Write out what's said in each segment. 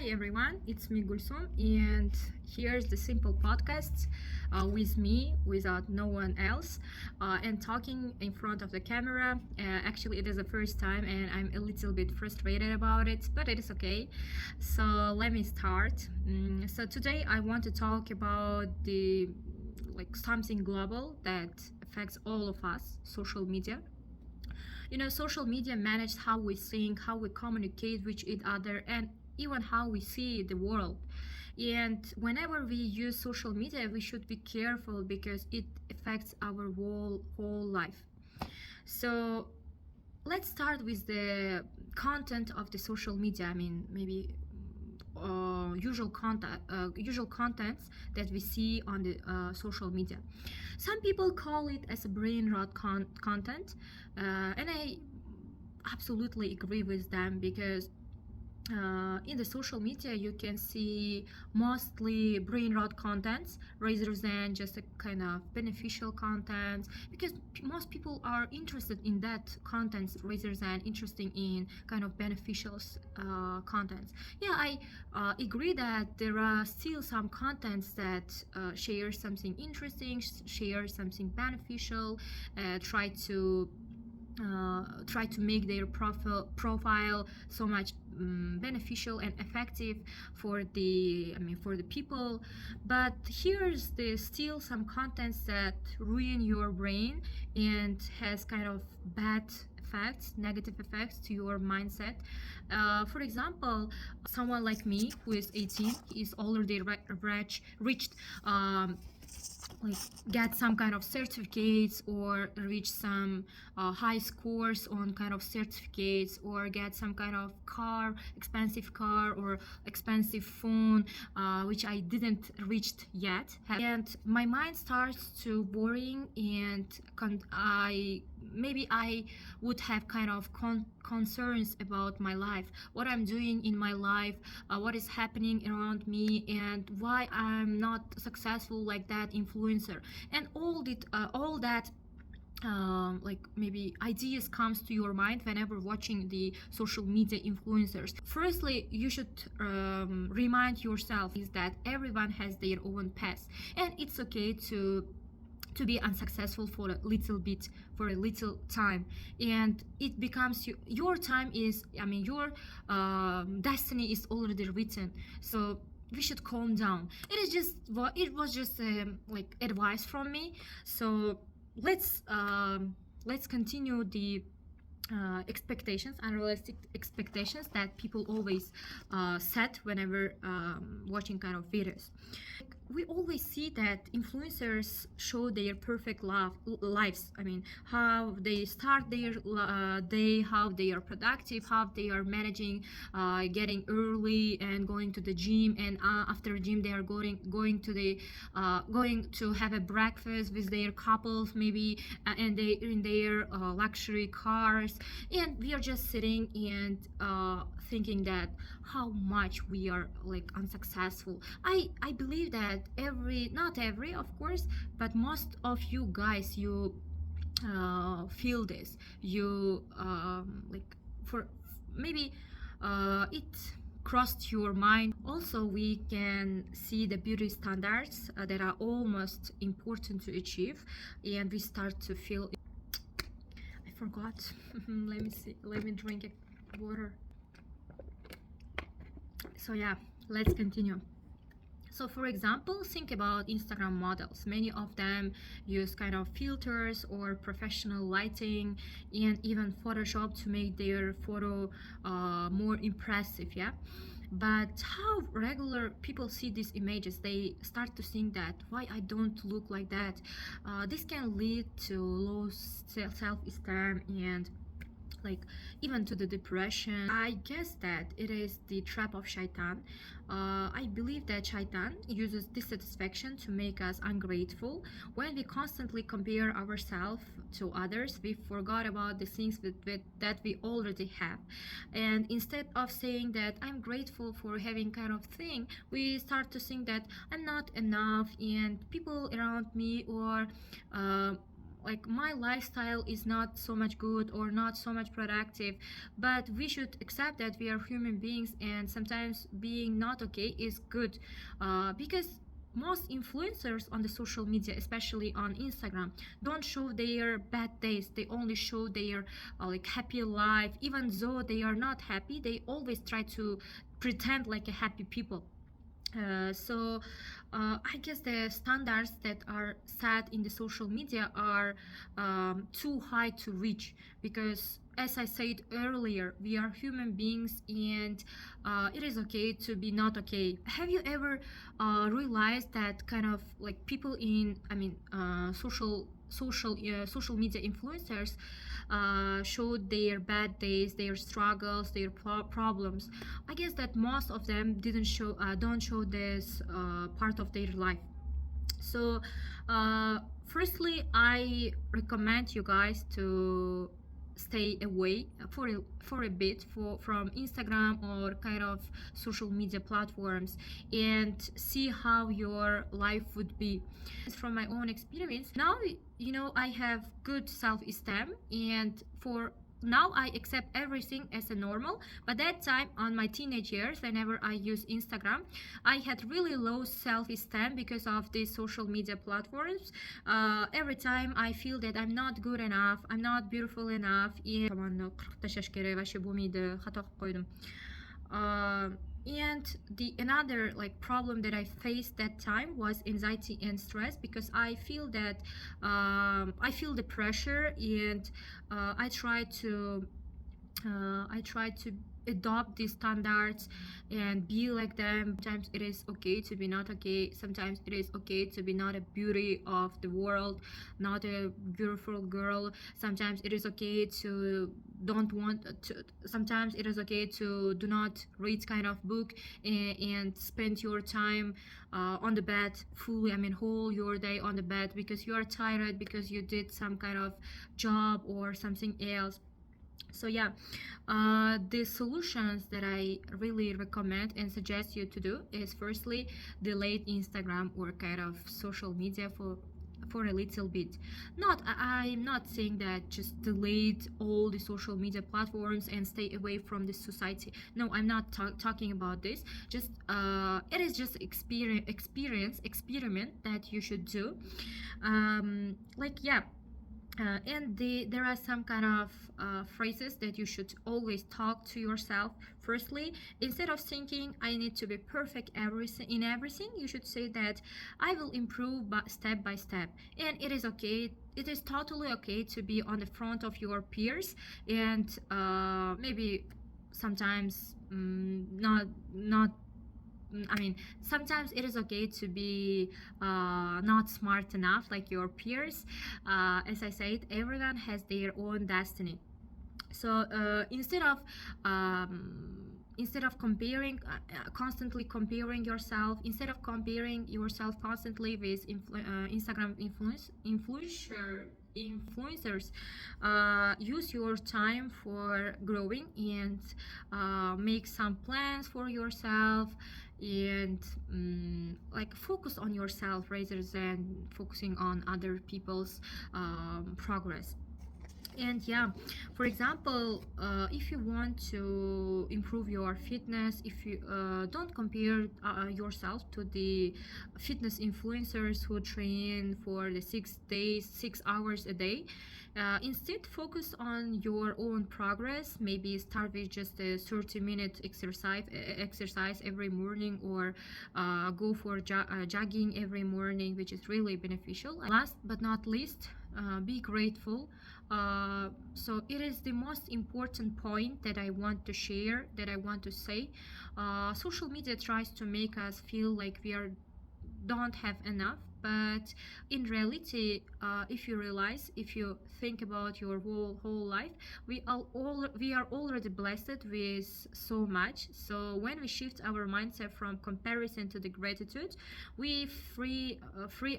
Hi everyone, it's me Gulsum, and here's the simple podcast with me, without no one else, and talking in front of the camera. Actually, it is the first time, and I'm a little bit frustrated about it, but it is okay. So let me start. So today I want to talk about the something global that affects all of us: social media. Social media manages how we think, how we communicate with each other, and even how we see the world. And whenever we use social media, we should be careful because it affects our whole life. So let's start with the content of the social media. I mean, maybe usual contents that we see on the social media. Some people call it as a brain rot content, and I absolutely agree with them because in the social media you can see mostly brain rot contents rather than just a kind of beneficial content, because most people are interested in that contents rather than interested in kind of beneficial contents. Yeah, I agree that there are still some contents that share something interesting, share something beneficial, try to make their profile so much beneficial and effective for the people. But here's the still some contents that ruin your brain and has kind of bad effects, negative effects to your mindset. For example, someone like me who is 18 is already reached like get some kind of certificates or reach some high scores on kind of certificates, or get some kind of expensive car or expensive phone, which I didn't reach yet. And my mind starts to boring, and I would have kind of concerns about my life, what I'm doing in my life, what is happening around me, and why I'm not successful like that influencer, and all that like maybe ideas comes to your mind whenever watching the social media influencers. Firstly, you should remind yourself is that everyone has their own path, and it's okay to be unsuccessful for a little bit, for a little time, and it becomes your time is, your destiny is already written. So we should calm down. It was just like advice from me. So let's continue the expectations, unrealistic expectations that people always set whenever watching kind of videos. We always see that influencers show their perfect lives. I mean, how they start their day, how they are productive, how they are managing getting early and going to the gym, and after gym they are going to have a breakfast with their couples, maybe, and they in their luxury cars, and we are just sitting and thinking that how much we are like unsuccessful. I believe that not every, of course, but most of you guys, you feel this. You like for maybe it crossed your mind. Also, we can see the beauty standards that are almost important to achieve, and we start to feel I forgot. Let me see, let me drink water. So yeah, let's continue. So for example, think about Instagram models. Many of them use kind of filters or professional lighting and even Photoshop to make their photo more impressive, yeah? But how regular people see these images, they start to think that why I don't look like that. This can lead to low self-esteem and like even to the depression. I guess that it is the trap of shaitan. I believe that shaitan uses dissatisfaction to make us ungrateful. When we constantly compare ourselves to others, we forgot about the things that we already have, and instead of saying that I'm grateful for having kind of thing, we start to think that I'm not enough, and people around me or like my lifestyle is not so much good or not so much productive, but we should accept that we are human beings, and sometimes being not okay is good, because most influencers on the social media, especially on Instagram, don't show their bad days. They only show their like happy life. Even though they are not happy, they always try to pretend like a happy people. I guess the standards that are set in the social media are too high to reach, because as I said earlier, we are human beings, and it is okay to be not okay. Have you ever realized that kind of like people in, I mean, social media influencers showed their bad days, their struggles, their problems? I guess that most of them didn't show, don't show this part of their life. So, firstly, I recommend you guys to stay away for a bit from Instagram or kind of social media platforms, and see how your life would be. From my own experience, now I have good self-esteem, and for now I accept everything as a normal. But that time on my teenage years, whenever I use Instagram, I had really low self-esteem because of these social media platforms. Every time I feel that I'm not good enough, I'm not beautiful enough. طبعا 13 كده вообще بوميد خطأ قيدم. And the another like problem that I faced that time was anxiety and stress, because I feel that I feel the pressure, and I try to adopt these standards and be like them. Sometimes it is okay to be not okay. Sometimes it is okay to be not a beauty of the world, not a beautiful girl. Sometimes it is okay to don't want to. Sometimes it is okay to do not read kind of book, and spend your time on the bed fully. I mean, whole your day on the bed because you are tired, because you did some kind of job or something else. So yeah, the solutions that I really recommend and suggest you to do is, firstly, delete Instagram or kind of social media for a little bit. I'm not saying that just delete all the social media platforms and stay away from the society. No, I'm not talking about this. Just it is just experiment that you should do. Like yeah. There are some kind of phrases that you should always talk to yourself. Firstly, instead of thinking I need to be perfect in everything, you should say that I will improve step by step, and it is okay. It is totally okay to be on the front of your peers, and maybe sometimes not. I mean, sometimes it is okay to be not smart enough like your peers. As I said, everyone has their own destiny. So instead of constantly comparing yourself, instead of comparing yourself constantly with Instagram influencers, use your time for growing, and make some plans for yourself, and like focus on yourself rather than focusing on other people's progress. And yeah, for example, if you want to improve your fitness, if you don't compare yourself to the fitness influencers who train for the 6 days 6 hours a day. Instead, focus on your own progress. Maybe start with just a 30-minute exercise every morning, or go for jogging every morning, which is really beneficial. Last but not least, be grateful. So it is the most important point that I want to share, that I want to say. Social media tries to make us feel like don't have enough, but in reality, if you think about your whole life, we are already blessed with so much. So when we shift our mindset from comparison to the gratitude, we free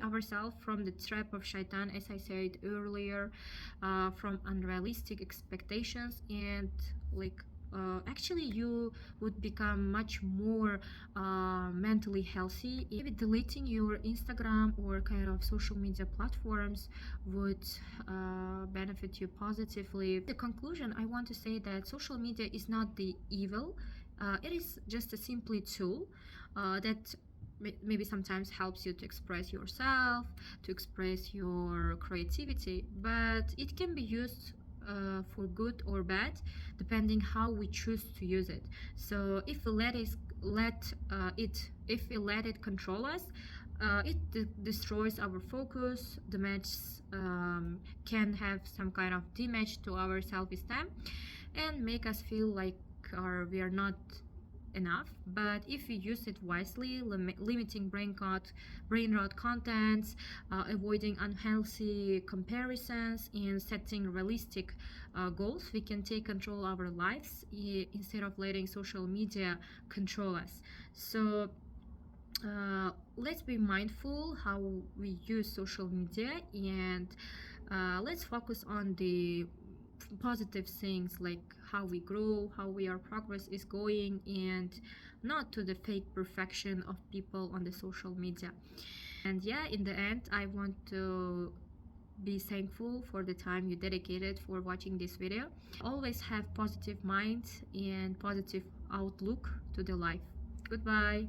ourselves from the trap of shaitan, as I said earlier, from unrealistic expectations, and like actually you would become much more mentally healthy. Maybe deleting your Instagram or kind of social media platforms would benefit you positively. The conclusion, I want to say that social media is not the evil. It is just a simply tool that maybe sometimes helps you to express yourself, to express your creativity, but it can be used for good or bad depending how we choose to use it. So if we let it control us, it destroys our focus. The match can have some kind of damage to our self-esteem and make us feel like we are not enough. But if we use it wisely, limiting brain rot contents, avoiding unhealthy comparisons, and setting realistic goals, we can take control of our lives instead of letting social media control us. So let's be mindful how we use social media, and let's focus on the positive things, like how we grow, how our progress is going, and not to the fake perfection of people on the social media. And yeah, in the end, I want to be thankful for the time you dedicated for watching this video. Always have positive mind and positive outlook to the life. Goodbye.